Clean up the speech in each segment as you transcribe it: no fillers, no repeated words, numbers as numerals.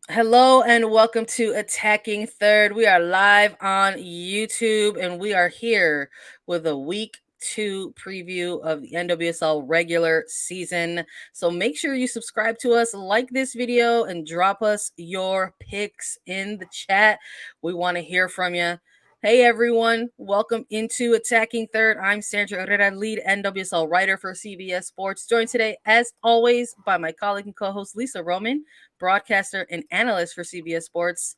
Hello and welcome to Attacking Third. We are live on YouTube and we are here with a week 2 preview of the NWSL regular season. So make sure you subscribe to us, like this video, and drop us your picks in the chat. We want to hear from you. Hey everyone, welcome into Attacking Third. I'm Sandra Herrera, lead NWSL writer for CBS Sports. Joined today, as always, by my colleague and co-host Lisa Roman, broadcaster and analyst for CBS Sports.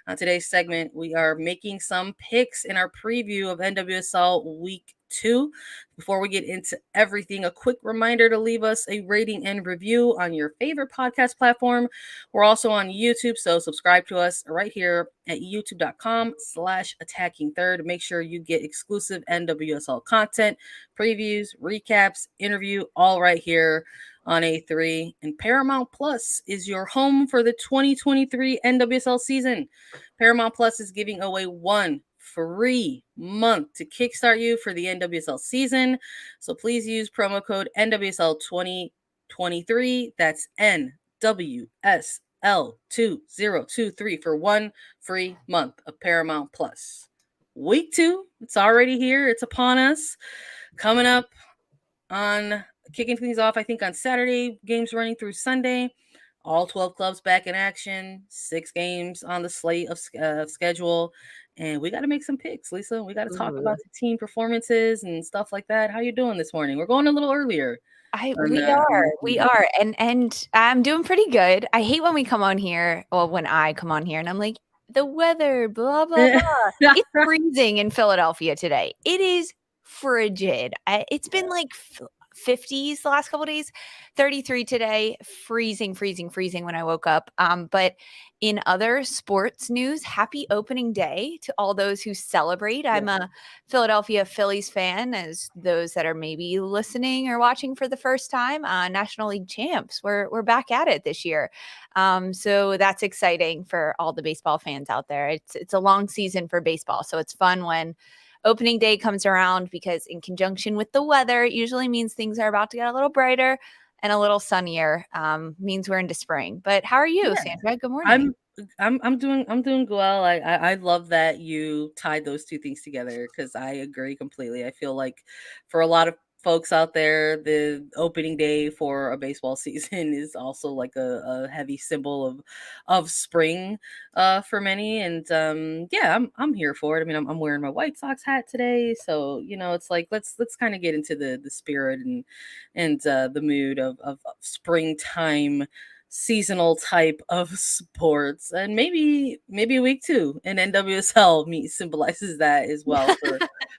On today's segment, we are making some picks in our preview of NWSL Week 2. Before we get into everything, a quick reminder to leave us a rating and review on your favorite podcast platform. We're also on YouTube, so subscribe to us right here at youtube.com/attacking third. Make sure you get exclusive NWSL content, previews, recaps, interview, all right here on A3. And Paramount Plus is your home for the 2023 NWSL season. Paramount Plus is giving away one free month to kickstart you for the NWSL season. So please use promo code NWSL 2023. That's NWSL 2023 for one free month of Paramount Plus. Week 2, it's already here. It's upon us. Coming up on kicking things off, I think on Saturday, games running through Sunday. All 12 clubs back in action, 6 games on the slate of schedule. And we got to make some picks, Lisa. We got to talk about the team performances and stuff like that. How you doing this morning? We're going a little earlier. We are, and I'm doing pretty good. I hate when we come on here, or when I come on here, and I'm like, the weather, blah blah blah. It's freezing in Philadelphia today. It is frigid. It's been like 50s the last couple of days, 33 today, freezing when I woke up. But in other sports news, happy opening day to all those who celebrate. I'm a Philadelphia Phillies fan, as those that are maybe listening or watching for the first time. National League champs. We're back at it this year. So that's exciting for all the baseball fans out there. It's a long season for baseball, so it's fun when opening day comes around, because in conjunction with the weather, it usually means things are about to get a little brighter and a little sunnier. Means we're into spring. But how are you, Sandra? Good morning. I'm doing well. I love that you tied those two things together because I agree completely. I feel like for a lot of folks out there, the opening day for a baseball season is also like a heavy symbol of spring for many. And yeah, I'm here for it. I mean, I'm wearing my White Sox hat today, so it's like let's kind of get into the spirit and the mood of springtime seasonal type of sports. And maybe week 2 in NWSL meet symbolizes that as well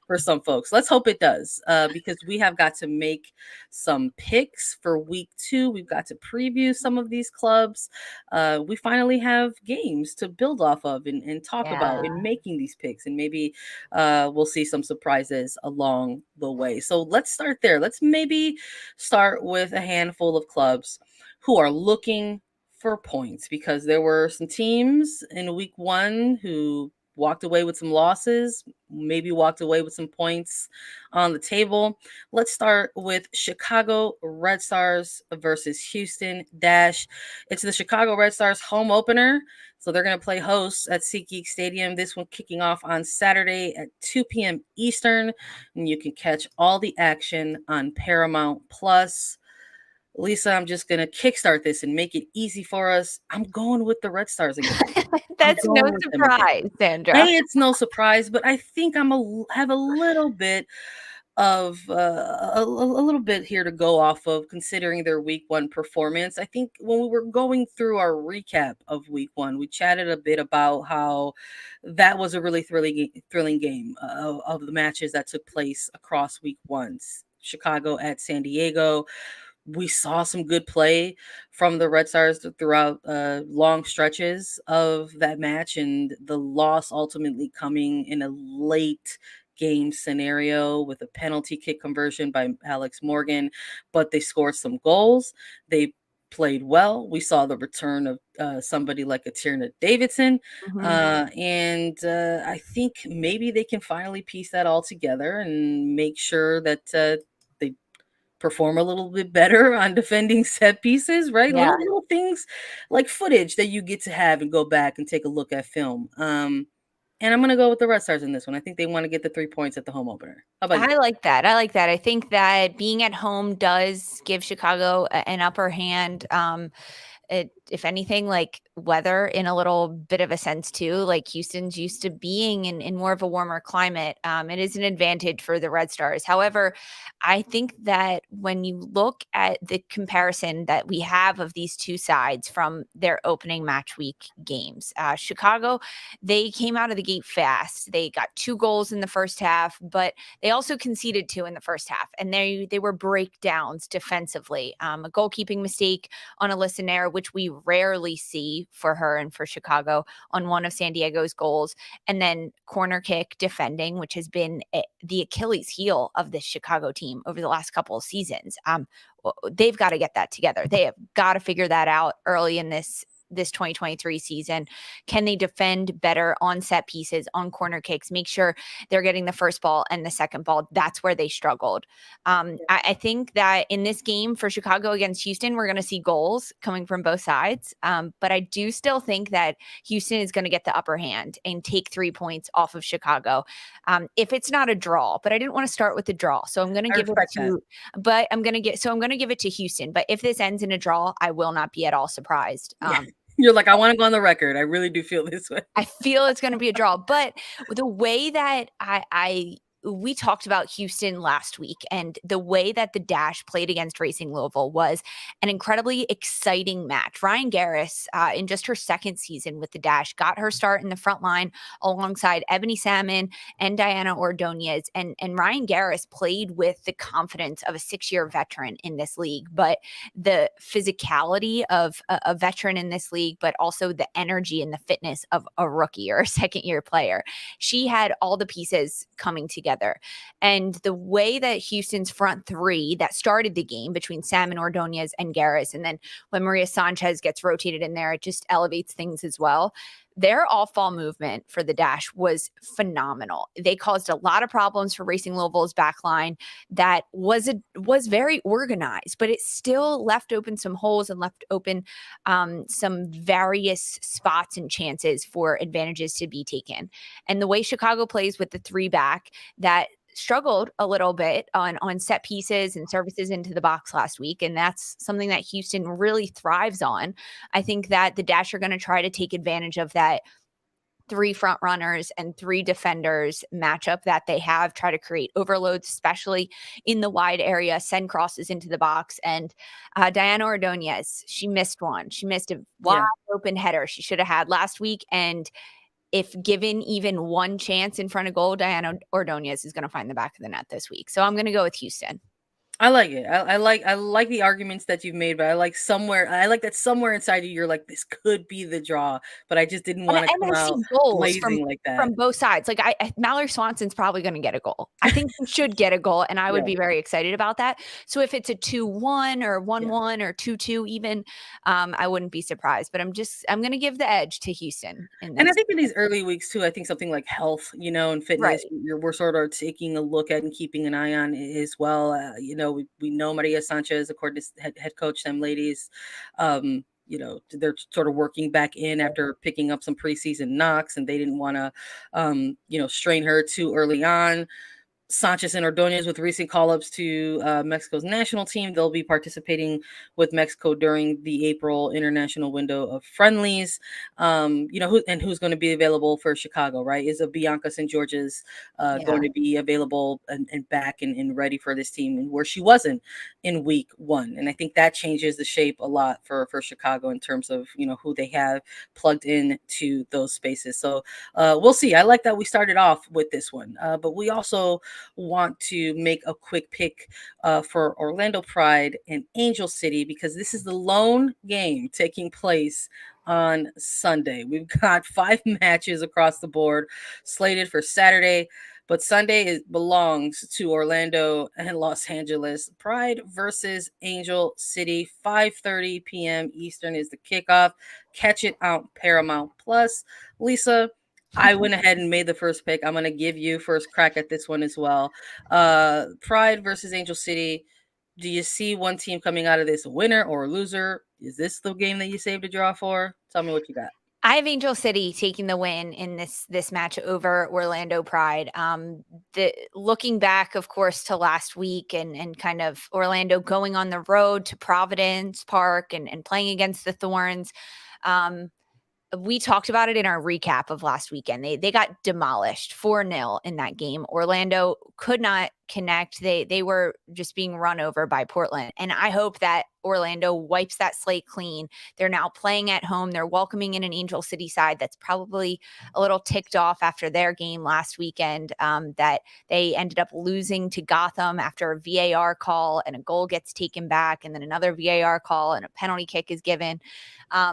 for some folks. Let's hope it does, because we have got to make some picks for week 2. We've got to preview some of these clubs. We finally have games to build off of and talk about in making these picks, and maybe we'll see some surprises along the way. So let's start there. Let's maybe start with a handful of clubs who are looking for points, because there were some teams in week 1 who walked away with some losses, maybe walked away with some points on the table. Let's start with Chicago Red Stars versus Houston Dash. It's the Chicago Red Stars home opener. So they're going to play hosts at SeatGeek Stadium. This one kicking off on Saturday at 2 p.m. Eastern. And you can catch all the action on Paramount Plus. Lisa, I'm just going to kickstart this and make it easy for us. I'm going with the Red Stars again. That's no surprise, Sandra. Hey, it's no surprise, but I think have a little bit of a little bit here to go off of, considering their week 1 performance. I think when we were going through our recap of week 1, we chatted a bit about how that was a really thrilling game of the matches that took place across week 1. Chicago at San Diego. We saw some good play from the Red Stars throughout long stretches of that match, and the loss ultimately coming in a late game scenario with a penalty kick conversion by Alex Morgan. But they scored some goals. They played well. We saw the return of somebody like a Tierna Davidson. And I think maybe they can finally piece that all together and make sure that they perform a little bit better on defending set pieces, right? Yeah. Little things like footage that you get to have and go back and take a look at film. And I'm gonna go with the Red Stars in this one. I think they want to get the 3 points at the home opener. How about you? I like that. I like that. I think that being at home does give Chicago an upper hand. If anything, like weather in a little bit of a sense too. Like Houston's used to being in more of a warmer climate. It is an advantage for the Red Stars. However, I think that when you look at the comparison that we have of these two sides from their opening match week games, Chicago, they came out of the gate fast. They got 2 goals in the first half, but they also conceded 2 in the first half, and they were breakdowns defensively. A goalkeeping mistake on Alyssa Nair, which we rarely see for her and for Chicago on one of San Diego's goals, and then corner kick defending, which has been the Achilles heel of this Chicago team over the last couple of seasons. They've got to get that together. They have got to figure that out early in this 2023 season. Can they defend better on set pieces, on corner kicks, make sure they're getting the first ball and the second ball? That's where they struggled. I think that in this game for Chicago against Houston, we're going to see goals coming from both sides. But I do still think that Houston is going to get the upper hand and take 3 points off of Chicago. If it's not a draw, but I didn't want to start with the draw. So I'm going to give it to, but I'm going to give it to Houston. But if this ends in a draw, I will not be at all surprised. Yeah. You're like, I want to go on the record. I really do feel this way. I feel it's going to be a draw, but the way that we talked about Houston last week, and the way that the Dash played against Racing Louisville was an incredibly exciting match. Ryan Garris, in just her second season with the Dash, got her start in the front line alongside Ebony Salmon and Diana Ordonez. And Ryan Garris played with the confidence of a 6-year veteran in this league, but the physicality of a veteran in this league, but also the energy and the fitness of a rookie or a second-year player. She had all the pieces coming together. And the way that Houston's front three that started the game between Salmon, Ordonez, and Garris, and then when Maria Sanchez gets rotated in there, it just elevates things as well. Their off-ball movement for the Dash was phenomenal. They caused a lot of problems for Racing Louisville's backline that was very organized, but it still left open some holes and left open some various spots and chances for advantages to be taken. And the way Chicago plays with the 3 back, that struggled a little bit on set pieces and services into the box last week. And that's something that Houston really thrives on. I think that the Dash are going to try to take advantage of that 3 front runners and 3 defenders matchup that they have, try to create overloads, especially in the wide area, send crosses into the box. And Diana Ordonez, she missed one. She missed a wide open header she should have had last week. And if given even one chance in front of goal, Diana Ordonez is going to find the back of the net this week. So I'm going to go with Houston. I like it. I like the arguments that you've made, but I like that somewhere inside you, you're like, this could be the draw, but I just didn't want to come I out see goals blazing like that. from both sides. Like Mallory Swanson's probably going to get a goal. I think she should get a goal, and I would be very excited about that. So if it's a 2-1 or 1-1 or 2-2 even, I wouldn't be surprised. But I'm going to give the edge to Houston in this. And I think in these early weeks too, I think something like health, and fitness, we're sort of taking a look at and keeping an eye on as well. We know Maria Sanchez, according to head coach, them ladies, they're sort of working back in after picking up some preseason knocks, and they didn't want to, strain her too early on. Sanchez and Ordonez with recent call-ups to Mexico's national team. They'll be participating with Mexico during the April international window of friendlies. Who's going to be available for Chicago, right? Is Bianca St. George's going to be available and back and ready for this team, where she wasn't in week 1? And I think that changes the shape a lot for Chicago in terms of, who they have plugged in to those spaces. So we'll see. I like that we started off with this one, but we also want to make a quick pick for Orlando Pride and Angel City, because this is the lone game taking place on Sunday. We've got 5 matches across the board slated for Saturday, but Sunday belongs to Orlando and Los Angeles. Pride versus Angel City, 5:30 p.m. Eastern is the kickoff. Catch it on Paramount Plus. Lisa, I went ahead and made the first pick. I'm going to give you first crack at this one as well. Pride versus Angel City. do you see one team coming out of this a winner or a loser? Is this the game that you saved a draw for? Tell me what you got. I have Angel City taking the win in this match over Orlando Pride. The looking back, of course, to last week and kind of Orlando going on the road to Providence Park and playing against the Thorns. Um, we talked about it in our recap of last weekend. They got demolished 4-0 in that game. Orlando could not connect. They were just being run over by Portland. And I hope that Orlando wipes that slate clean. They're now playing at home. They're welcoming in an Angel City side that's probably a little ticked off after their game last weekend, that they ended up losing to Gotham after a VAR call and a goal gets taken back and then another VAR call and a penalty kick is given.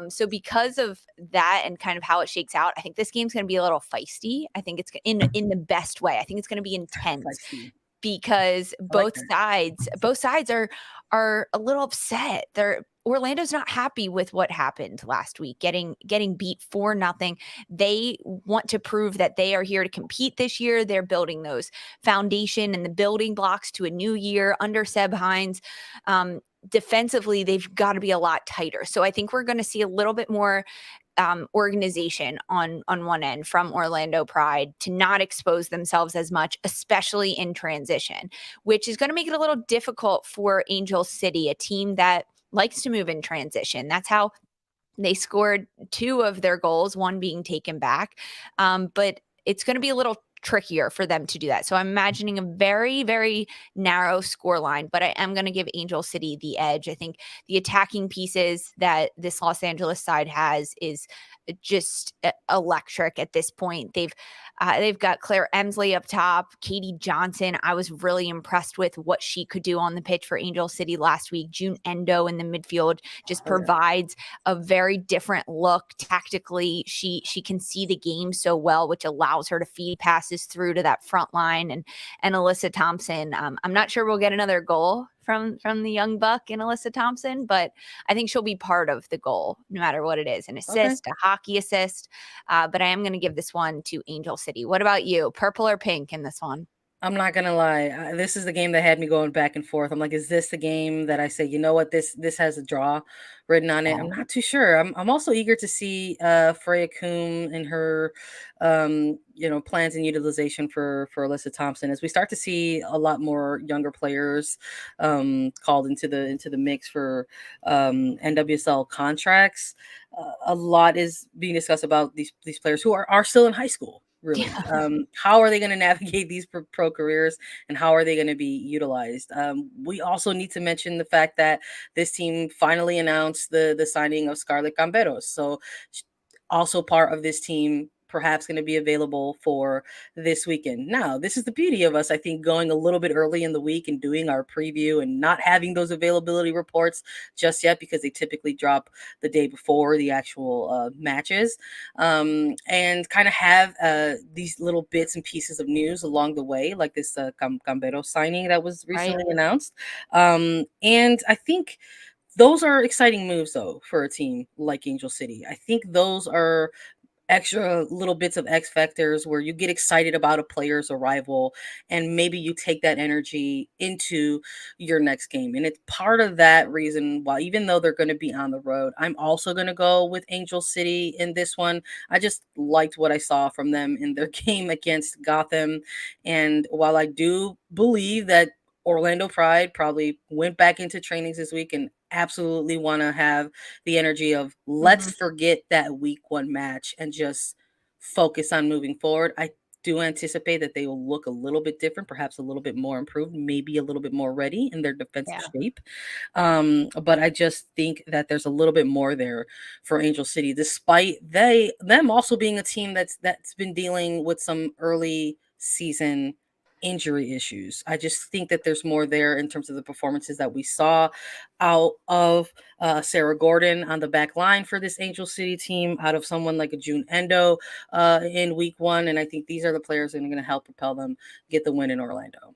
So because of that and kind of how it shakes out, I think this game's going to be a little feisty. I think it's in the best way. I think it's going to be intense Feisty. because I like both sides are a little upset. Orlando's not happy with what happened last week, getting beat 4-0. They want to prove that they are here to compete this year. They're building those foundation and the building blocks to a new year under Seb Hines. Defensively, they've got to be a lot tighter. So I think we're going to see a little bit more organization on one end from Orlando Pride to not expose themselves as much, especially in transition, which is going to make it a little difficult for Angel City, a team that likes to move in transition. That's how they scored 2 of their goals, one being taken back. But it's going to be a little trickier for them to do that. So I'm imagining a very, very narrow score line, but I am going to give Angel City the edge. I think the attacking pieces that this Los Angeles side has is just electric at this point. They've got Claire Emsley up top, Katie Johnson. I was really impressed with what she could do on the pitch for Angel City last week. June Endo in the midfield just provides a very different look tactically. She can see the game so well, which allows her to feed passes through to that front line. And Alyssa Thompson, I'm not sure we'll get another goal from the young buck in Alyssa Thompson, but I think she'll be part of the goal no matter what it is, an assist, a hockey assist. But I am going to give this one to Angel City. What about you? Purple or pink in this one? I'm not gonna lie. This is the game that had me going back and forth. I'm like, is this the game that I say, you know what, this has a draw written on it? I'm not too sure. I'm also eager to see Freya Kuhn and her plans and utilization for Alyssa Thompson as we start to see a lot more younger players called into the mix for NWSL contracts. A lot is being discussed about these players who are still in high school. Really, how are they going to navigate these pro careers, and how are they going to be utilized? We also need to mention the fact that this team finally announced the signing of Scarlett Gamberos, so also part of this team, perhaps going to be available for this weekend. Now, this is the beauty of us, I think, going a little bit early in the week and doing our preview and not having those availability reports just yet because they typically drop the day before the actual matches, and kind of have these little bits and pieces of news along the way, like this Gambero signing that was recently announced. And I think those are exciting moves, though, for a team like Angel City. I think those are extra little bits of X factors where you get excited about a player's arrival and maybe you take that energy into your next game. And it's part of that reason why, even though they're going to be on the road, I'm also going to go with Angel City in this one. I just liked what I saw from them in their game against Gotham. And while I do believe that Orlando Pride probably went back into trainings this week and absolutely want to have the energy of let's forget that week 1 match and just focus on moving forward. I do anticipate that they will look a little bit different, perhaps a little bit more improved, maybe a little bit more ready in their defensive shape. But I just think that there's a little bit more there for Angel City, despite them also being a team that's been dealing with some early season injury issues. I just think that there's more there in terms of the performances that we saw out of Sarah Gordon on the back line for this Angel City team, out of someone like a June Endo in week 1. And I think these are the players that are going to help propel them get the win in Orlando.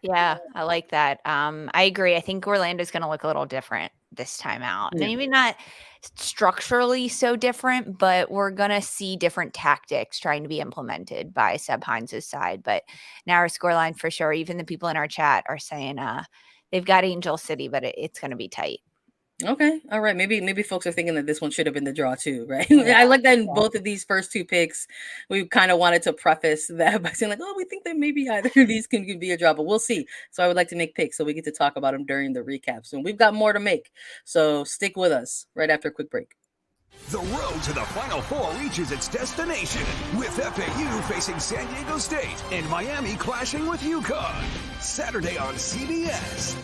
Yeah, I like that. I agree. I think Orlando's going to look a little different this time out. Yeah. Maybe not structurally so different, but we're going to see different tactics trying to be implemented by Seb Hines' side. But narrow scoreline for sure. Even the people in our chat are saying They've got Angel City, but it's going to be tight. Okay. All right. Maybe folks are thinking that this one should have been the draw too, right? Yeah. I like that in both of these first two picks, we kind of wanted to preface that by saying like, oh, we think that maybe either of these can be a draw, but we'll see. So I would like to make picks so we get to talk about them during the recap. So we've got more to make. So stick with us right after a quick break. The road to the Final Four reaches its destination with FAU facing San Diego State and Miami clashing with UConn. Saturday on CBS.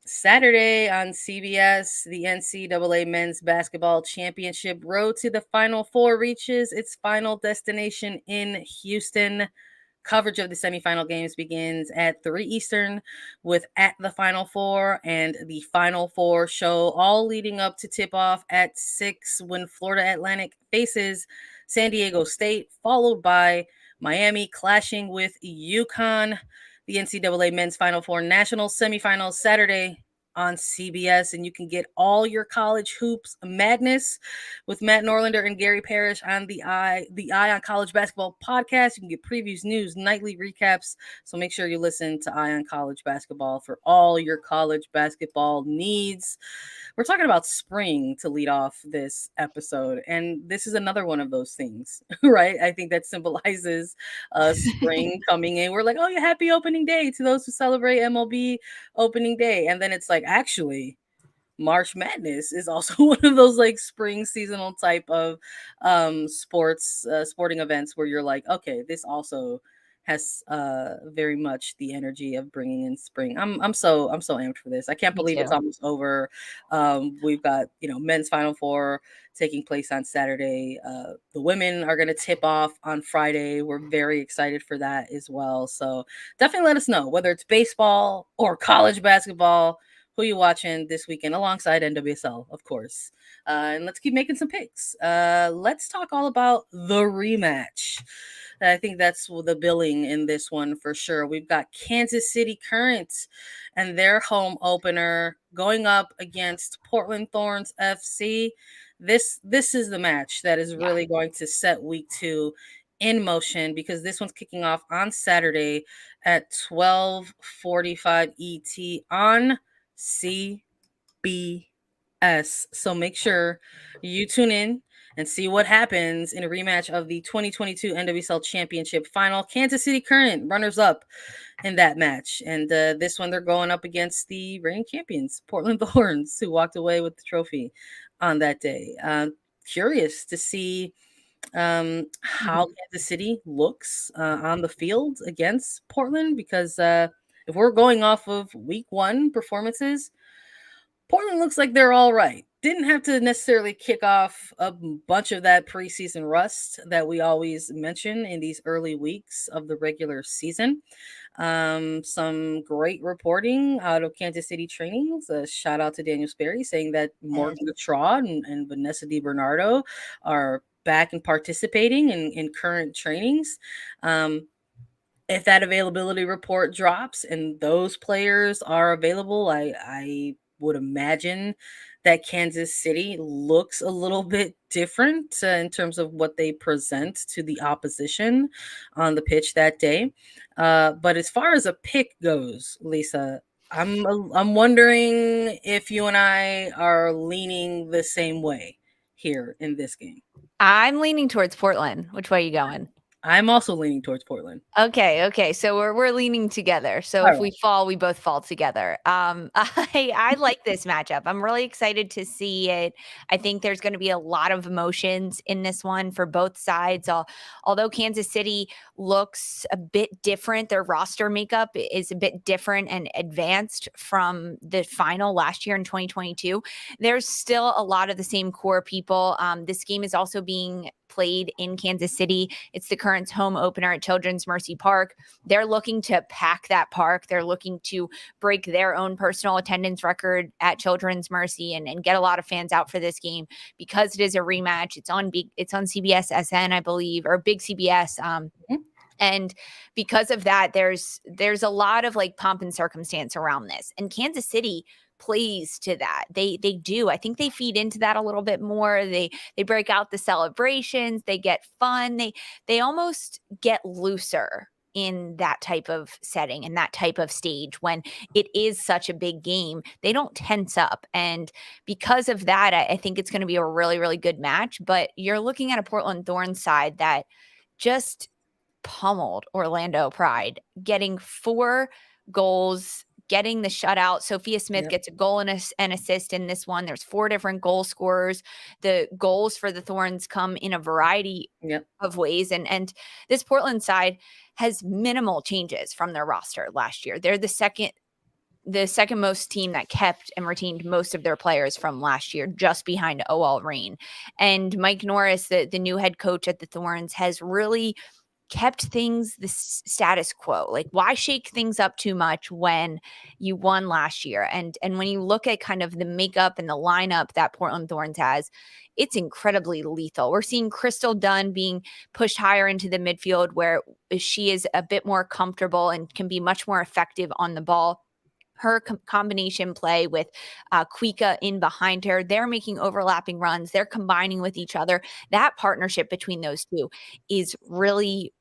Saturday on CBS, the NCAA Men's Basketball Championship road to the Final Four reaches its final destination in Houston. Coverage of the semifinal games begins at 3 Eastern with At the Final Four and the Final Four show, all leading up to tip-off at 6 when Florida Atlantic faces San Diego State, followed by Miami clashing with UConn. The NCAA Men's Final Four National Semifinals Saturday on CBS, and you can get all your college hoops madness with Matt Norlander and Gary Parrish on the Eye on College Basketball podcast. You can get previews, news, nightly recaps. So make sure you listen to Eye on College Basketball for all your college basketball needs. We're talking about spring to lead off this episode, and this is another one of those things, right? I think that symbolizes spring coming in. We're like, oh, yeah, happy opening day to those who celebrate MLB opening day. And then it's like, actually, March Madness is also one of those like spring seasonal type of sporting events where you're like, okay, this also has very much the energy of bringing in spring. I'm so amped for this. I can't Me believe too. it's almost over. We've got men's Final Four taking place on Saturday. The women are going to tip off on Friday. We're very excited for that as well. So definitely let us know whether it's baseball or college basketball. Who you watching this weekend alongside NWSL, of course. And let's keep making some picks. Let's talk all about the rematch. I think that's the billing in this one for sure. We've got Kansas City Current and their home opener going up against Portland Thorns FC. This is the match that is really going to set week 2 in motion, because this one's kicking off on Saturday at 12:45 ET on CBS. So make sure you tune in and see what happens in a rematch of the 2022 NWSL Championship final. Kansas City Current, runners up in that match. And this one, they're going up against the reigning champions, Portland Thorns, who walked away with the trophy on that day. Curious to see how Kansas City looks on the field against Portland, because if we're going off of week 1 performances, Portland looks like they're all right. Didn't have to necessarily kick off a bunch of that preseason rust that we always mention in these early weeks of the regular season. Some great reporting out of Kansas City trainings. A shout out to Daniel Sperry saying that Morgan Gautrat and Vanessa DiBernardo are back and participating in current trainings. If that availability report drops and those players are available, I would imagine that Kansas City looks a little bit different in terms of what they present to the opposition on the pitch that day. But as far as a pick goes, Lisa, I'm wondering if you and I are leaning the same way here in this game. I'm leaning towards Portland. Which way are you going? I'm also leaning towards Portland. Okay. So we're leaning together. So All if we fall, we both fall together. I like this matchup. I'm really excited to see it. I think there's going to be a lot of emotions in this one for both sides. Although Kansas City looks a bit different, their roster makeup is a bit different and advanced from the final last year in 2022. There's still a lot of the same core people. This game is also being played in Kansas City. It's the Current's home opener at Children's Mercy Park. They're looking to pack that park. They're looking to break their own personal attendance record at Children's Mercy and get a lot of fans out for this game because it is a rematch. It's on CBS SN, I believe, or Big CBS. And because of that, there's a lot of like pomp and circumstance around this. And Kansas City plays to that. They do. I think they feed into that a little bit more. They break out the celebrations. They get fun. They almost get looser in that type of setting and that type of stage when it is such a big game. They don't tense up. And because of that, I think it's going to be a really, really good match. But you're looking at a Portland Thorns side that just pummeled Orlando Pride, getting 4 goals, getting the shutout. Sophia Smith Yep. gets a goal and an assist in this one. There's 4 different goal scorers. The goals for the Thorns come in a variety Yep. of ways. And this Portland side has minimal changes from their roster last year. They're the second most team that kept and retained most of their players from last year, just behind OL Reign. And Mike Norris, the new head coach at the Thorns, has really kept things the status quo. Like, why shake things up too much when you won last year? And when you look at kind of the makeup and the lineup that Portland Thorns has, it's incredibly lethal. We're seeing Crystal Dunn being pushed higher into the midfield, where she is a bit more comfortable and can be much more effective on the ball. Her combination play with Kuika in behind her, they're making overlapping runs. They're combining with each other. That partnership between those two is really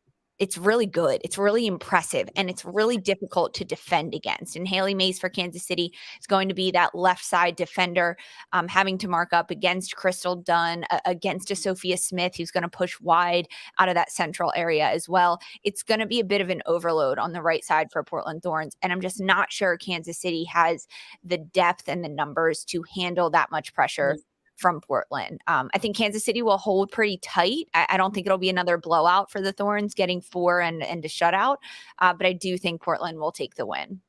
good. It's really impressive, and it's really difficult to defend against. And Haley Mace for Kansas City is going to be that left side defender, having to mark up against Crystal Dunn, against a Sophia Smith, who's going to push wide out of that central area as well. It's going to be a bit of an overload on the right side for Portland Thorns, and I'm just not sure Kansas City has the depth and the numbers to handle that much pressure from Portland. I think Kansas City will hold pretty tight. I don't think it'll be another blowout for the Thorns, getting 4 and a shutout. But I do think Portland will take the win.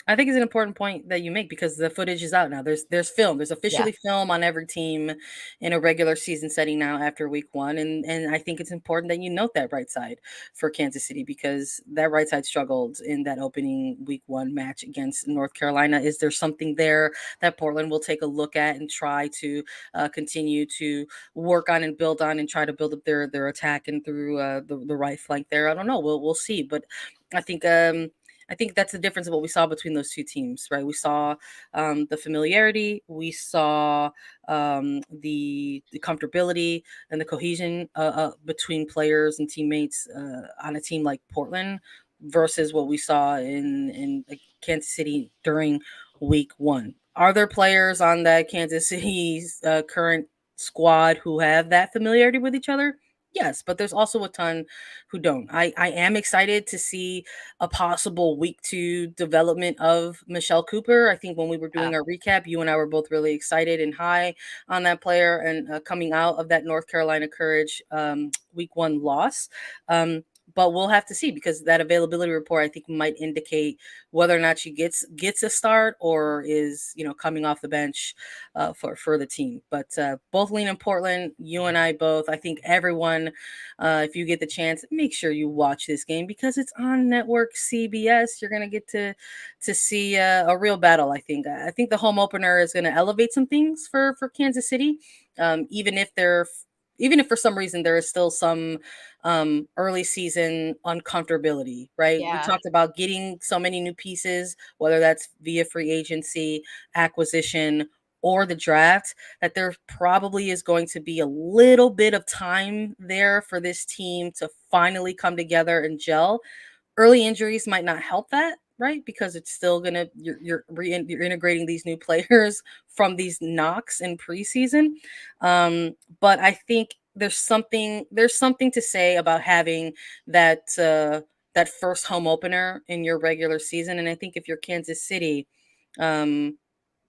I think it's an important point that you make because the footage is out now. There's film. There's officially film on every team in a regular season setting now after week 1. And I think it's important that you note that right side for Kansas City because that right side struggled in that opening week 1 match against North Carolina. Is there something there that Portland will take a look at and try to continue to work on and build on and try to build up their attack and through the right flank there? I don't know. We'll see. But I think that's the difference of what we saw between those two teams, right? We saw the familiarity, we saw the comfortability and the cohesion between players and teammates on a team like Portland versus what we saw in Kansas City during week 1. Are there players on that Kansas City's current squad who have that familiarity with each other? Yes, but there's also a ton who don't. I am excited to see a possible week 2 development of Michelle Cooper. I think when we were doing our recap, you and I were both really excited and high on that player and coming out of that North Carolina Courage week 1 loss. But we'll have to see because that availability report I think might indicate whether or not she gets a start or is coming off the bench for the team. But both lean in Portland, you and I both. I think everyone, if you get the chance, make sure you watch this game because it's on network CBS. You're gonna get to see a real battle. I think the home opener is going to elevate some things for Kansas City, even if for some reason there is still some early season uncomfortability, right? We talked about getting so many new pieces, whether that's via free agency, acquisition, or the draft, that there probably is going to be a little bit of time there for this team to finally come together and gel. Early injuries might not help that, right? Because it's still gonna you're integrating these new players from these knocks in preseason. But I think there's something to say about having that that first home opener in your regular season. And I think if you're Kansas City,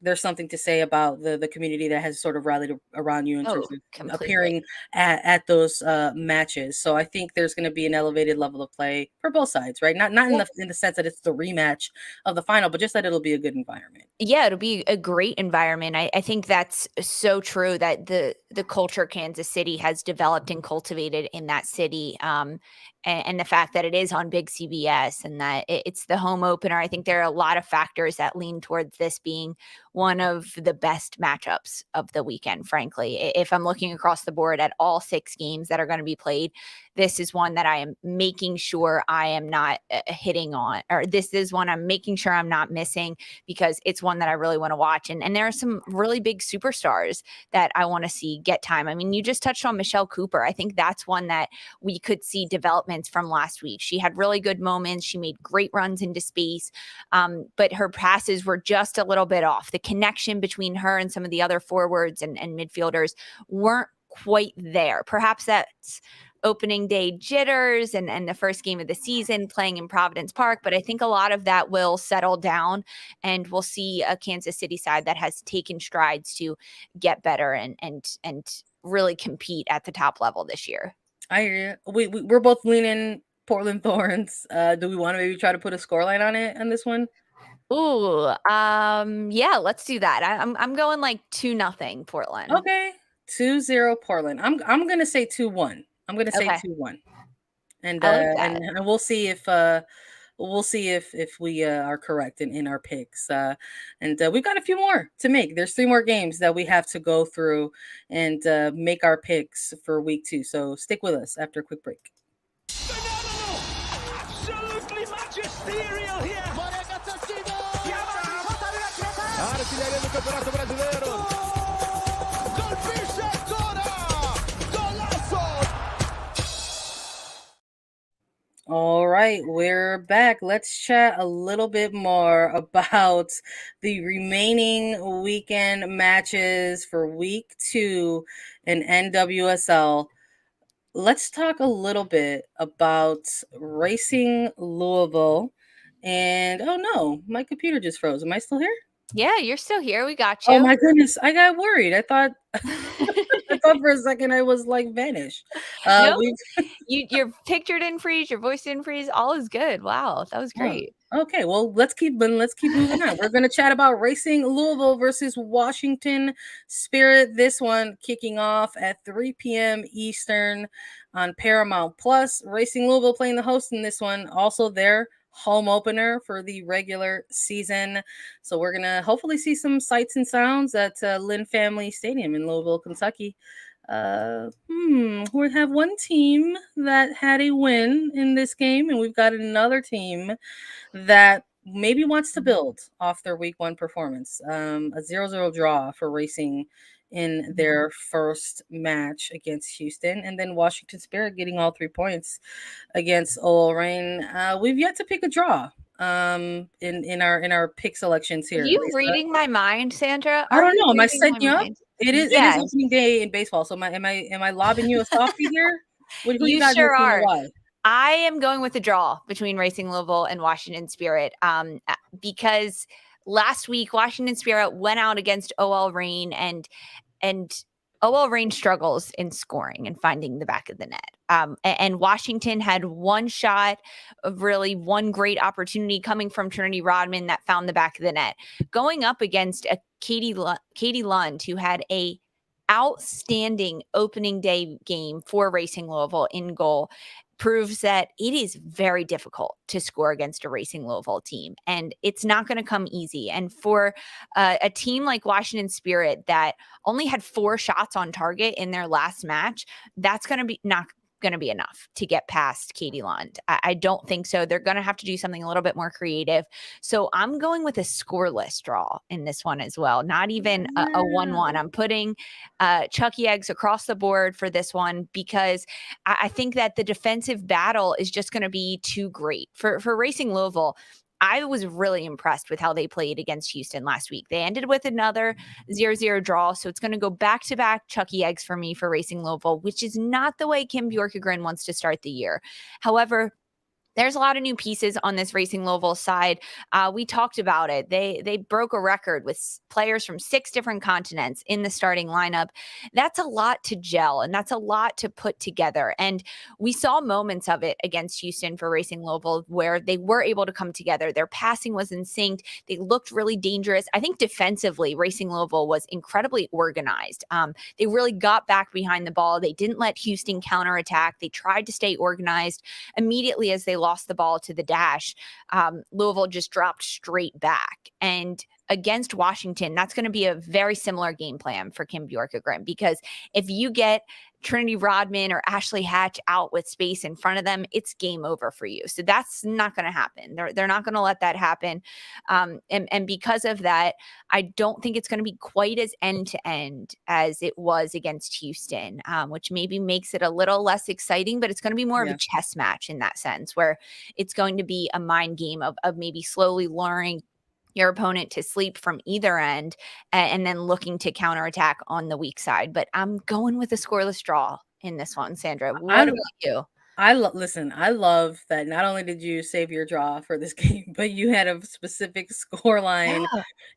there's something to say about the community that has sort of rallied around you in terms of completely. appearing at those matches. So I think there's going to be an elevated level of play for both sides, right? Not in the sense that it's the rematch of the final, but just that it'll be a good environment. Yeah, it'll be a great environment. I think that's so true that the culture Kansas City has developed and cultivated in that city, and the fact that it is on big CBS and that it's the home opener. I think there are a lot of factors that lean towards this being one of the best matchups of the weekend, frankly. If I'm looking across the board at all 6 games that are going to be played, this is one that I am making sure I am not hitting on, or this is one I'm making sure I'm not missing, because it's one that I really want to watch. And there are some really big superstars that I want to see get time. I mean, you just touched on Michelle Cooper. I think that's one that we could see developments from last week. She had really good moments. She made great runs into space, but her passes were just a little bit off. The connection between her and some of the other forwards and midfielders weren't quite there. Perhaps that's opening day jitters and the first game of the season playing in Providence Park. But I think a lot of that will settle down, and we'll see a Kansas City side that has taken strides to get better and really compete at the top level this year. I hear you. We're both leaning Portland Thorns. Do we want to maybe try to put a scoreline on this one? Ooh, yeah, let's do that. I'm going like 2-0 Portland. Okay. 2-0 Portland. I'm gonna say 2-1. I'm gonna say 2-1. And I like that. and we'll see if we are correct in our picks. And we've got a few more to make. There's 3 more games that we have to go through and make our picks for week 2. So stick with us after a quick break. Phenomenal! Absolutely magisterial here! Artilharia do Campeonato Brasileiro! Colpisce ancora! Golazo! All right, we're back. Let's chat a little bit more about the remaining weekend matches for week 2 in NWSL. Let's talk a little bit about Racing Louisville. And oh no, my computer just froze. Am I still here? Yeah, you're still here. We got you. Oh my goodness, I got worried. I thought for a second I was like vanished. Nope. Your picture didn't freeze, your voice didn't freeze. All is good. Wow, that was great. Okay, well, let's keep moving on. We're going to chat about Racing Louisville versus Washington Spirit. This one kicking off at 3 p.m. Eastern on Paramount Plus. Racing Louisville playing the host in this one. Also their home opener for the regular season. So we're going to hopefully see some sights and sounds at Lynn Family Stadium in Louisville, Kentucky. We have one team that had a win in this game, and we've got another team that maybe wants to build off their week 1 performance. A 0-0 draw for Racing in their first match against Houston, and then Washington Spirit getting all 3 points against OL Reign. We've yet to pick a draw in our pick selections here. Are you reading my mind, Sandra? I don't know. Am I setting you up? It is opening day in baseball. So am I lobbing you a softie here? Who you sure are. I am going with the draw between Racing Louisville and Washington Spirit, because last week Washington Spirit went out against OL Reign, and OL Reign struggles in scoring and finding the back of the net. And Washington had one shot of really one great opportunity coming from Trinity Rodman that found the back of the net. Going up against a Katie Lund, who had a outstanding opening day game for Racing Louisville in goal, proves that it is very difficult to score against a Racing Louisville team, and it's not going to come easy. And for a team like Washington Spirit that only had 4 shots on target in their last match, that's going to be not going to be enough to get past Katie Lund. I don't think so. They're going to have to do something a little bit more creative. So I'm going with a scoreless draw in this one as well. Not even a 1-1. I'm putting Chucky eggs across the board for this one, because I think that the defensive battle is just going to be too great for Racing Louisville. I was really impressed with how they played against Houston last week. They ended with another 0-0 draw, so it's going to go back-to-back Chucky eggs for me for Racing Louisville, which is not the way Kim Bjorkegren wants to start the year. However, there's a lot of new pieces on this Racing Louisville side. We talked about it. They broke a record with players from 6 different continents in the starting lineup. That's a lot to gel, and that's a lot to put together. And we saw moments of it against Houston for Racing Louisville where they were able to come together. Their passing was in sync. They looked really dangerous. I think defensively, Racing Louisville was incredibly organized. They really got back behind the ball. They didn't let Houston counterattack. They tried to stay organized. Immediately as they lost the ball to the dash, Louisville just dropped straight back. And against Washington, that's going to be a very similar game plan for Kim Bjorkegren, because if you get Trinity Rodman or Ashley Hatch out with space in front of them, it's game over for you. So that's not going to happen. They're not going to let that happen. And because of that, I don't think it's going to be quite as end to end as it was against Houston, which maybe makes it a little less exciting, but it's going to be more of a chess match in that sense, where it's going to be a mind game of maybe slowly luring your opponent to sleep from either end and then looking to counterattack on the weak side. But I'm going with a scoreless draw in this one, Sandra. What about you? Listen, I love that not only did you save your draw for this game, but you had a specific score line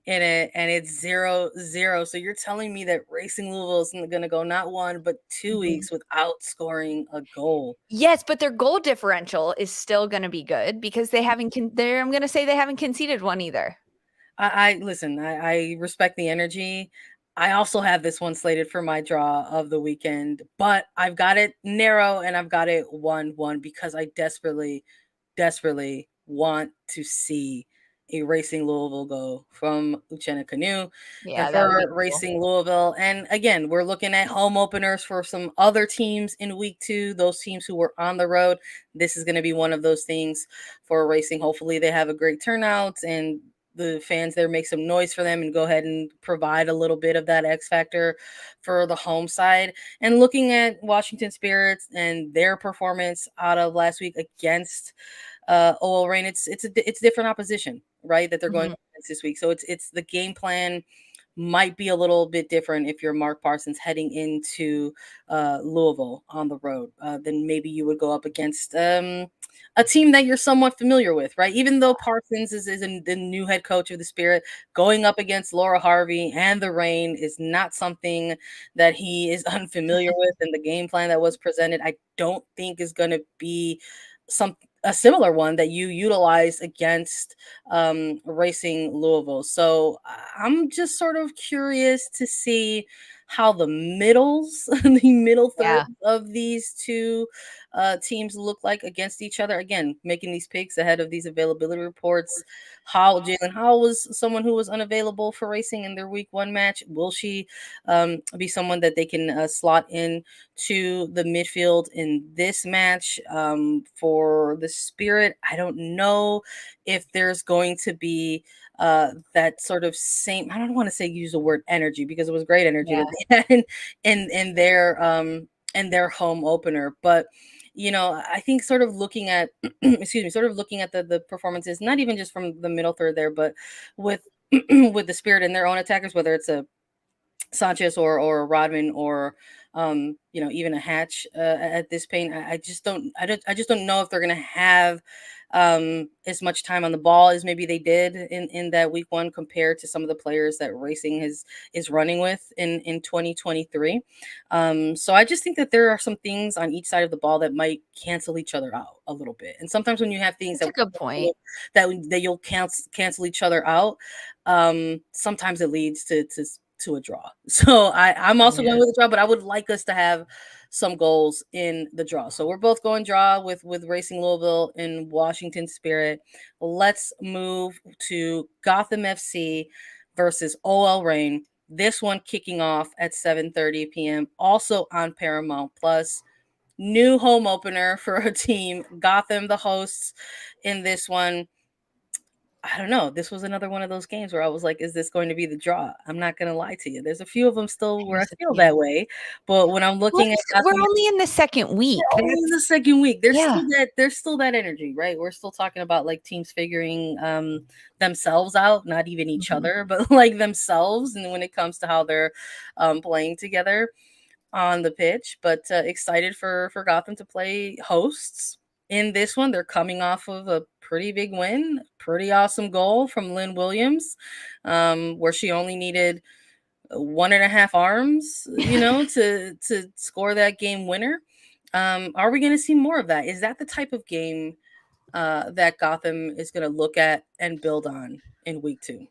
in it, and it's 0-0. So you're telling me that Racing Louisville is going to go not 1 but 2 weeks without scoring a goal. Yes, but their goal differential is still going to be good because they haven't. I'm going to say they haven't conceded one either. I listen. I respect the energy. I also have this one slated for my draw of the weekend, but I've got it narrow and I've got it 1-1 because I desperately want to see a Racing Louisville go from Uchenna Canoe for Racing Louisville. And again, we're looking at home openers for some other teams in week 2, those teams who were on the road. This is going to be one of those things for Racing. Hopefully they have a great turnout and the fans there make some noise for them and go ahead and provide a little bit of that X factor for the home side. And looking at Washington Spirits and their performance out of last week against OL Reign, it's different opposition, right, that they're going against this week. So it's the game plan might be a little bit different if you're Mark Parsons heading into Louisville on the road. Then maybe you would go up against a team that you're somewhat familiar with, right? Even though Parsons is the new head coach of the Spirit, going up against Laura Harvey and the Reign is not something that he is unfamiliar with. And the game plan that was presented, I don't think is going to be a similar one that you utilize against Racing Louisville. So I'm just sort of curious to see how the middle third of these two teams look like against each other. Again, making these picks ahead of these availability reports. How Jalen Howell was someone who was unavailable for Racing in their week 1 match. Will she be someone that they can slot in to the midfield in this match? For the Spirit, I don't know if there's going to be that sort of same, I don't want to say use the word energy because it was great energy that they had in their home opener. But I think sort of looking at the performances, not even just from the middle third there, but with with the Spirit and their own attackers, whether it's a Sanchez or a Rodman or even a Hatch at this point. I just don't know if they're gonna have as much time on the ball as maybe they did in that week 1 compared to some of the players that Racing is running with in 2023. So I just think that there are some things on each side of the ball that might cancel each other out a little bit. And sometimes when you have things That's a good point that you'll cancel each other out, sometimes it leads to a draw. So I'm also going with a draw, but I would like us to have some goals in the draw. So we're both going draw with Racing Louisville and Washington Spirit. Let's move to Gotham FC versus OL Reign. This one kicking off at 7:30 p.m. also on Paramount Plus. New home opener for a team. Gotham, the hosts in this one. I don't know. This was another one of those games where I was like, is this going to be the draw? I'm not going to lie to you. There's a few of them still where I feel that way. But when I'm looking at we're only in the second week. Only in the second week. There's still that energy, right? We're still talking about like teams figuring themselves out, not even each other, but like themselves. And when it comes to how they're playing together on the pitch, but excited for Gotham to play hosts in this one. They're coming off of a pretty big win, pretty awesome goal from Lynn Williams, where she only needed 1.5 arms, to score that game winner. Are we going to see more of that? Is that the type of game that Gotham is going to look at and build on in week 2?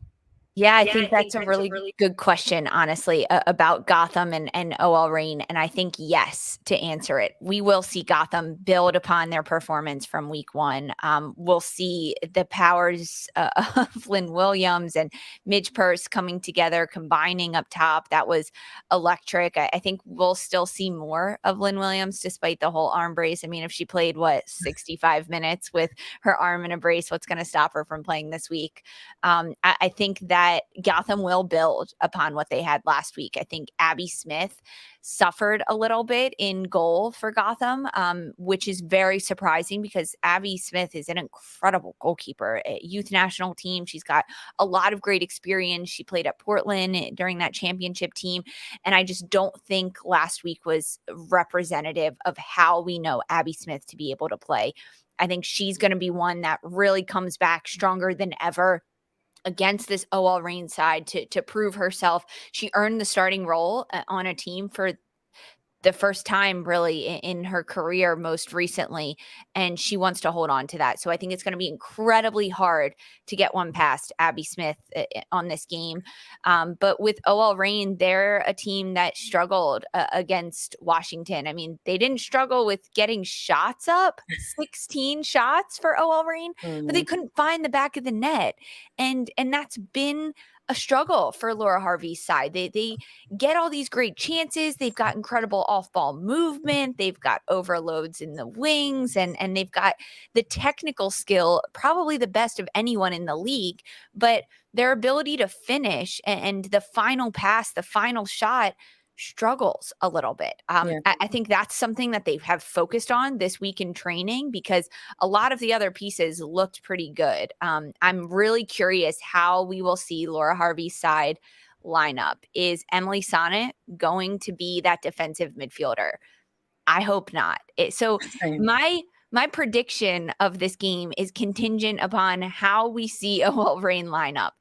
Yeah, I think that's a really good question, honestly, about Gotham and OL Reign. And I think yes, to answer it. We will see Gotham build upon their performance from week one. We'll see the powers of Lynn Williams and Midge Purse coming together, combining up top. That was electric. I think we'll still see more of Lynn Williams despite the whole arm brace. I mean, if she played, 65 minutes with her arm in a brace, what's going to stop her from playing this week? I think that Gotham will build upon what they had last week. I think Abby Smith suffered a little bit in goal for Gotham, which is very surprising because Abby Smith is an incredible goalkeeper. Youth national team. She's got a lot of great experience. She played at Portland during that championship team. And I just don't think last week was representative of how we know Abby Smith to be able to play. I think she's going to be one that really comes back stronger than ever against this OL Reign side to prove herself. She earned the starting role on a team for the first time really in her career most recently, and she wants to hold on to that. So I think it's going to be incredibly hard to get one past Abby Smith on this game. But with OL Reign, they're a team that struggled against Washington. I mean, they didn't struggle with getting shots up, 16 shots for OL Reign, but they couldn't find the back of the net. And that's been a struggle for Laura Harvey's side. They get all these great chances. They've got incredible off-ball movement. They've got overloads in the wings, and they've got the technical skill, probably the best of anyone in the league. But their ability to finish and the final pass, the final shot, struggles a little bit. I think that's something that they have focused on this week in training because a lot of the other pieces looked pretty good. I'm really curious how we will see Laura Harvey's side line up. Is Emily Sonnet going to be that defensive midfielder? I hope not. My prediction of this game is contingent upon how we see OL Reign line up.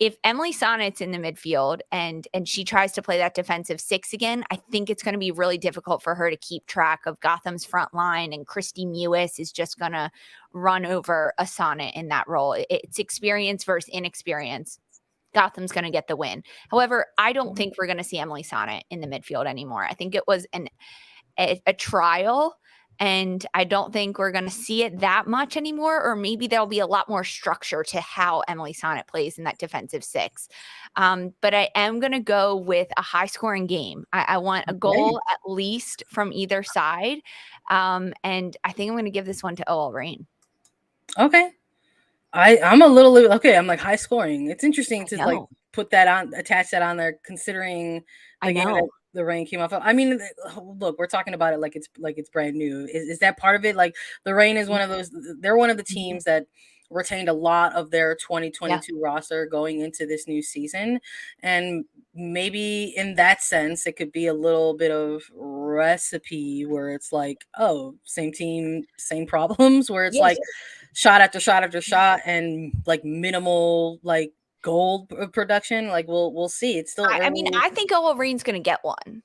If Emily Sonnet's in the midfield and she tries to play that defensive six again, I think it's going to be really difficult for her to keep track of Gotham's front line, and Christy Mewis is just going to run over a Sonnet in that role. It's experience versus inexperience. Gotham's going to get the win. However, I don't think we're going to see Emily Sonnet in the midfield anymore. I think it was a trial, and I don't think we're going to see it that much anymore, or maybe there'll be a lot more structure to how Emily Sonnet plays in that defensive six. But I am going to go with a high-scoring game. I want a goal at least from either side, and I think I'm going to give this one to OL Reign. Okay. I'm a little okay. I'm like high scoring. It's interesting to like put that on, attach that on there, considering the game that the Reign came off of. I mean, look, we're talking about it like it's brand new. Is that part of it? Like the Reign is one of those. They're one of the teams that retained a lot of their 2022 roster going into this new season, and maybe in that sense, it could be a little bit of recipe where it's like, oh, same team, same problems. Where it's like shot after shot after shot and like minimal like goal production. Like we'll see. It's still early. I mean, I think OL Reign's going to get one.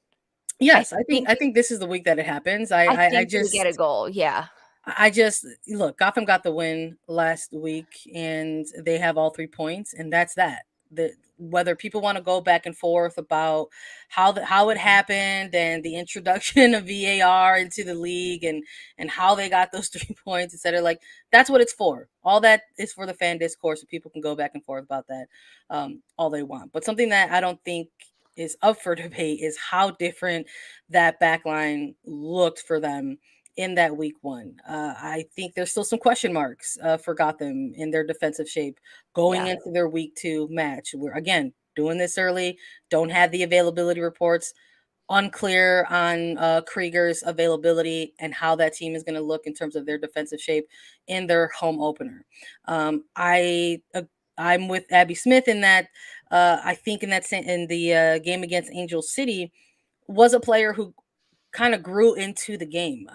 Yes, I think this is the week that it happens. I just get a goal. Yeah. I just look, Gotham got the win last week and they have all 3 points, and that's that. Whether people want to go back and forth about how it happened and the introduction of VAR into the league and how they got those 3 points, etc. Like that's what it's for. All that is for the fan discourse, so people can go back and forth about that all they want. But something that I don't think is up for debate is how different that backline looked for them in that week one. I think there's still some question marks for Gotham in their defensive shape going into their week 2 match. We're again doing this early, don't have the availability reports, unclear on Krieger's availability and how that team is going to look in terms of their defensive shape in their home opener. I'm with Abby Smith in that I think in the game against Angel City was a player who kind of grew into the game.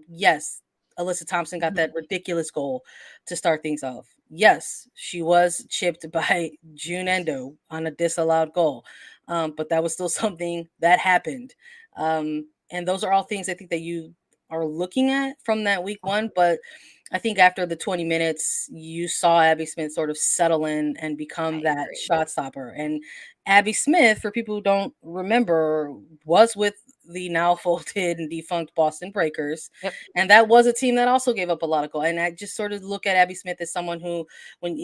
Yes, Alyssa Thompson got that ridiculous goal to start things off. Yes, she was chipped by June Endo on a disallowed goal. But that was still something that happened. And those are all things I think that you are looking at from that week one. But I think after the 20 minutes, you saw Abby Smith sort of settle in and become I that agree. shot stopper. And Abby Smith, for people who don't remember, was with the now folded and defunct Boston Breakers. Yep. And that was a team that also gave up a lot of goals. And I just sort of look at Abby Smith as someone who, when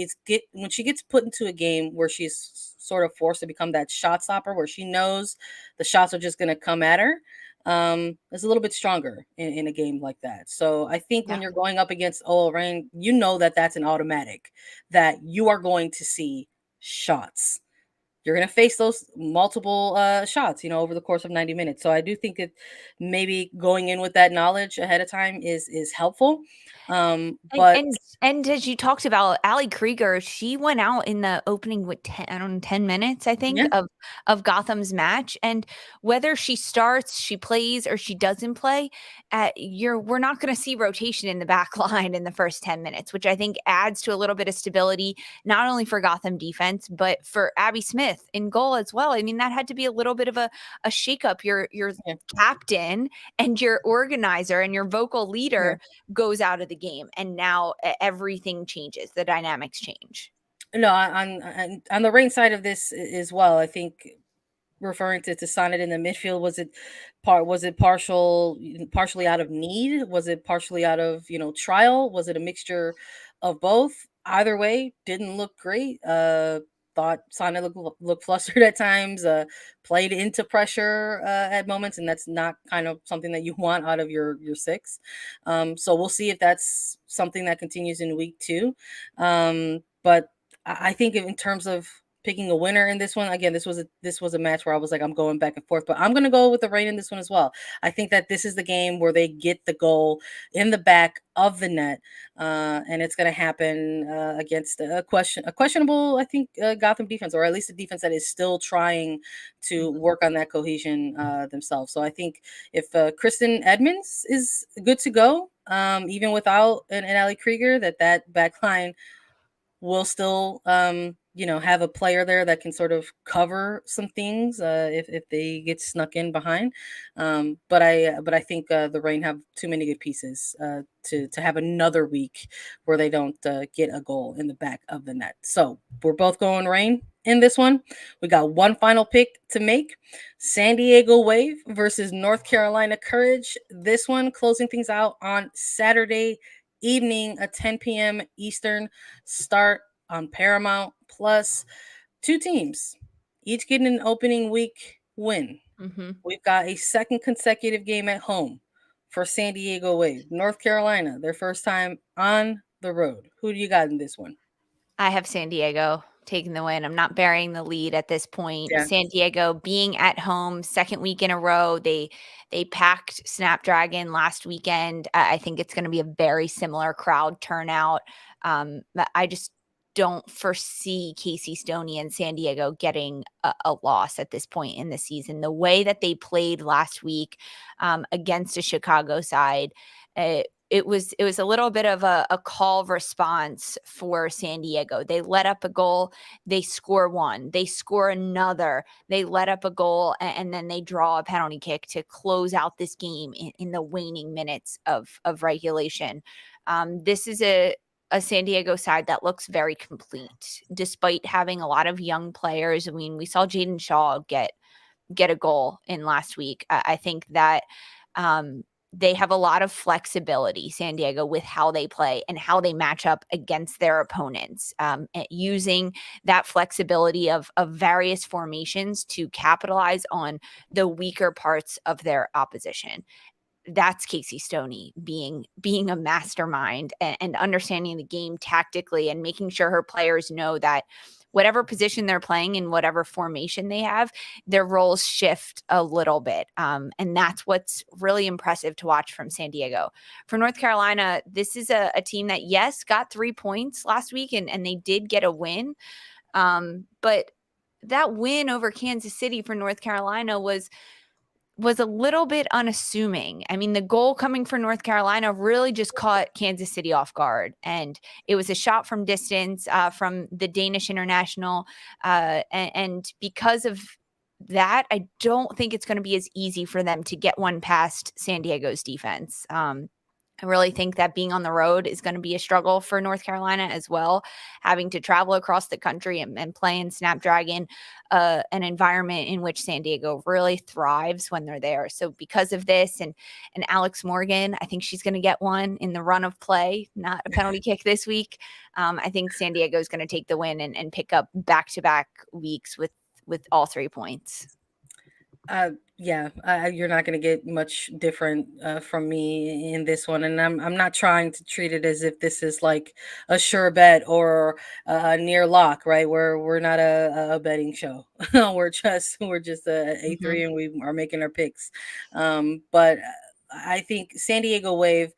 she gets put into a game where she's sort of forced to become that shot stopper, where she knows the shots are just going to come at her, is a little bit stronger in a game like that. So I think when Yeah. you're going up against OL Reign, you know that that's an automatic, that you are going to see shots. You're going to face those multiple shots, over the course of 90 minutes. So I do think that maybe going in with that knowledge ahead of time is helpful. And But and and as you talked about, Ali Krieger, she went out in the opening with 10, I don't know, 10 minutes, I think, yeah, of Gotham's match. And whether she starts, she plays, or she doesn't play, we're not going to see rotation in the back line in the first 10 minutes, which I think adds to a little bit of stability, not only for Gotham defense, but for Abby Smith in goal as well. I mean, that had to be a little bit of a shakeup. Your yeah, captain and your organizer and your vocal yeah. leader goes out of the game, and now everything changes. The dynamics change. No, on the rain side of this as well, I think referring to Sonnet in the midfield, was it partially out of need? Was it partially out of, trial? Was it a mixture of both? Either way, didn't look great. Thought Sonnet looked flustered at times, played into pressure at moments, and that's not kind of something that you want out of your six. So we'll see if that's something that continues in week 2. But I think in terms of picking a winner in this one, again, this was a match where I was like, I'm going back and forth, but I'm gonna go with the Reign in this one as well. I think that this is the game where they get the goal in the back of the net, and it's gonna happen against a questionable, I think, Gotham defense, or at least a defense that is still trying to Mhm. work on that cohesion themselves. So I think if Kristen Edmonds is good to go, even without an Ali Krieger, that back line will still have a player there that can sort of cover some things if they get snuck in behind. But I think the Rain have too many good pieces to have another week where they don't get a goal in the back of the net. So we're both going Rain in this one. We got one final pick to make: San Diego Wave versus North Carolina Courage. This one closing things out on Saturday evening at 10 p.m. Eastern start on Paramount Plus. Two teams, each getting an opening week win. Mhm. We've got a second consecutive game at home for San Diego Wave. North Carolina, their first time on the road. Who do you got in this one? I have San Diego taking the win. I'm not burying the lead at this point. Yeah. San Diego being at home, second week in a row. They packed Snapdragon last weekend. I think it's going to be a very similar crowd turnout. But I just don't foresee Casey Stoney and San Diego getting a loss at this point in the season. The way that they played last week against a Chicago side, it was a little bit of a call response for San Diego. They let up a goal, they score one, they score another, they let up a goal, and then they draw a penalty kick to close out this game in the waning minutes of regulation. This is a San Diego side that looks very complete, despite having a lot of young players. I mean, we saw Jaden Shaw get a goal in last week. I think that they have a lot of flexibility, San Diego, with how they play and how they match up against their opponents, using that flexibility of various formations to capitalize on the weaker parts of their opposition. That's Casey Stoney being a mastermind and understanding the game tactically and making sure her players know that whatever position they're playing in, whatever formation they have, their roles shift a little bit. And that's what's really impressive to watch from San Diego. For North Carolina, this is a team that, yes, got 3 points last week and they did get a win. But that win over Kansas City for North Carolina was a little bit unassuming. I mean, the goal coming for North Carolina really just caught Kansas City off guard. And it was a shot from distance from the Danish international. And because of that, I don't think it's going to be as easy for them to get one past San Diego's defense. I really think that being on the road is going to be a struggle for North Carolina as well, having to travel across the country and play in Snapdragon, an environment in which San Diego really thrives when they're there. So because of this and Alex Morgan, I think she's going to get one in the run of play, not a penalty kick this week. I think San Diego is going to take the win and pick up back-to-back weeks with all 3 points. Yeah, you're not going to get much different from me in this one, and I'm not trying to treat it as if this is like a sure bet or a near lock, right? We're not a betting show. we're just a three, and we are making our picks. But I think San Diego Wave,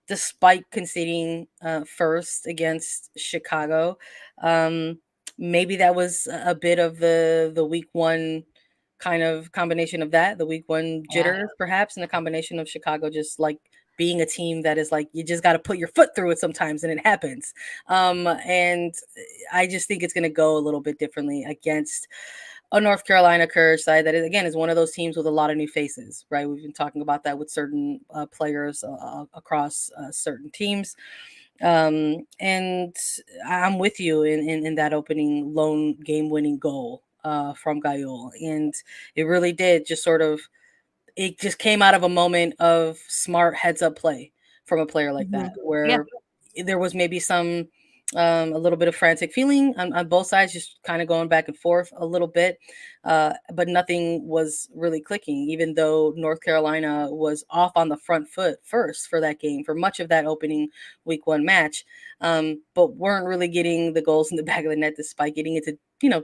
despite conceding first against Chicago, maybe that was a bit of the week one kind of combination of that, the week one jitters, perhaps, and the combination of Chicago just like being a team that is like you just got to put your foot through it sometimes, and it happens. And I just think it's going to go a little bit differently against a North Carolina Courage side that is, again, is one of those teams with a lot of new faces, right? We've been talking about that with certain players across certain teams. And I'm with you in that opening lone game-winning goal from Gayol, and it really did just sort of it just came out of a moment of smart heads-up play from a player like that, where there was maybe some a little bit of frantic feeling on both sides, just kind of going back and forth a little bit, but nothing was really clicking, even though North Carolina was off on the front foot first for that game for much of that opening week one match, but weren't really getting the goals in the back of the net despite getting into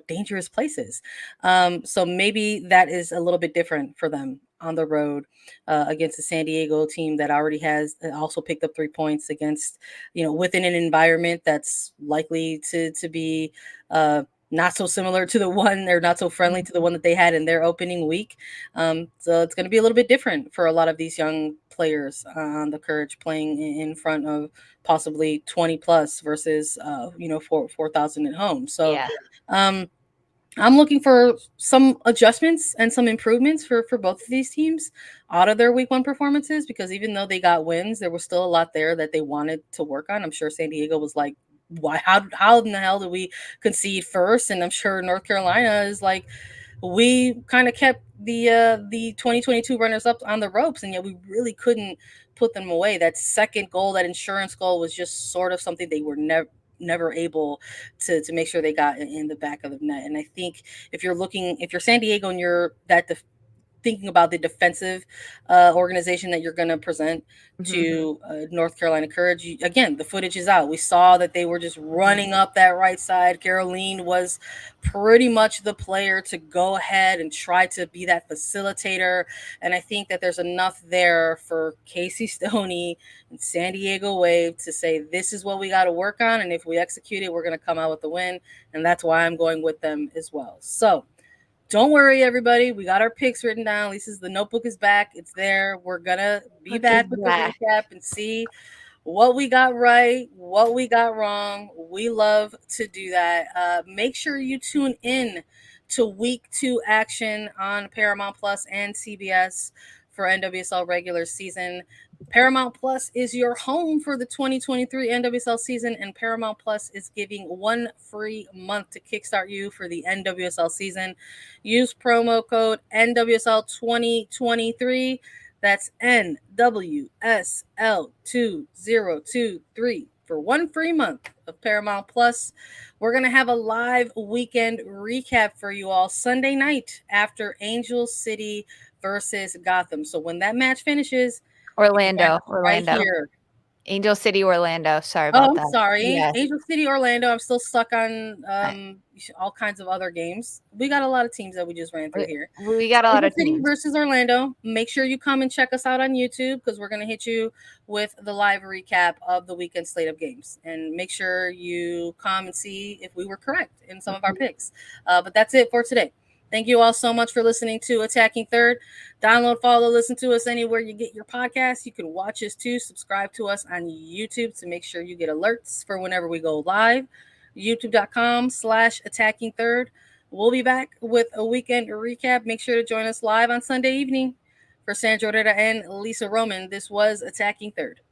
dangerous places. So maybe that is a little bit different for them on the road against the San Diego team that already has also picked up 3 points against, within an environment that's likely to be not so similar to the one, or not so friendly to the one that they had in their opening week. So it's going to be a little bit different for a lot of these young players on the Courage, playing in front of possibly 20 plus versus 4,000 at home. So I'm looking for some adjustments and some improvements for both of these teams out of their week one performances, because even though they got wins, there was still a lot there that they wanted to work on. I'm sure San Diego was like, why, how in the hell did we concede first? And I'm sure North Carolina is like, we kind of kept the 2022 runners up on the ropes, and yet we really couldn't put them away. That second goal, that insurance goal, was just sort of something they were never able to make sure they got in the back of the net. And I think if you're San Diego and you're thinking about the defensive organization that you're going to present to North Carolina Courage, again, the footage is out. We saw that they were just running up that right side. Caroline was pretty much the player to go ahead and try to be that facilitator. And I think that there's enough there for Casey Stoney and San Diego Wave to say, this is what we got to work on. And if we execute it, we're going to come out with the win. And that's why I'm going with them as well. So don't worry, everybody. We got our picks written down. Lisa's the notebook is back. It's there. We're going to be back with the recap and see what we got right, what we got wrong. We love to do that. Make sure you tune in to week 2 action on Paramount Plus and CBS for NWSL regular season. Paramount Plus is your home for the 2023 NWSL season, and Paramount Plus is giving 1 free month to kickstart you for the NWSL season. Use promo code NWSL2023. That's NWSL2023 for 1 free month of Paramount Plus. We're going to have a live weekend recap for you all Sunday night after Angel City versus Gotham. So when that match finishes, Orlando. Right here. Angel City, Orlando. Sorry about that. Sorry. Yes. Angel City, Orlando. I'm still stuck on all kinds of other games. We got a lot of teams that we just ran through here. We got a lot of teams. Angel City versus Orlando. Make sure you come and check us out on YouTube, because we're going to hit you with the live recap of the weekend slate of games. And make sure you come and see if we were correct in some of our picks. But that's it for today. Thank you all so much for listening to Attacking Third. Download, follow, listen to us anywhere you get your podcasts. You can watch us too. Subscribe to us on YouTube to make sure you get alerts for whenever we go live. YouTube.com/Attacking Third. We'll be back with a weekend recap. Make sure to join us live on Sunday evening For Sandra Herrera and Lisa Roman, this was Attacking Third.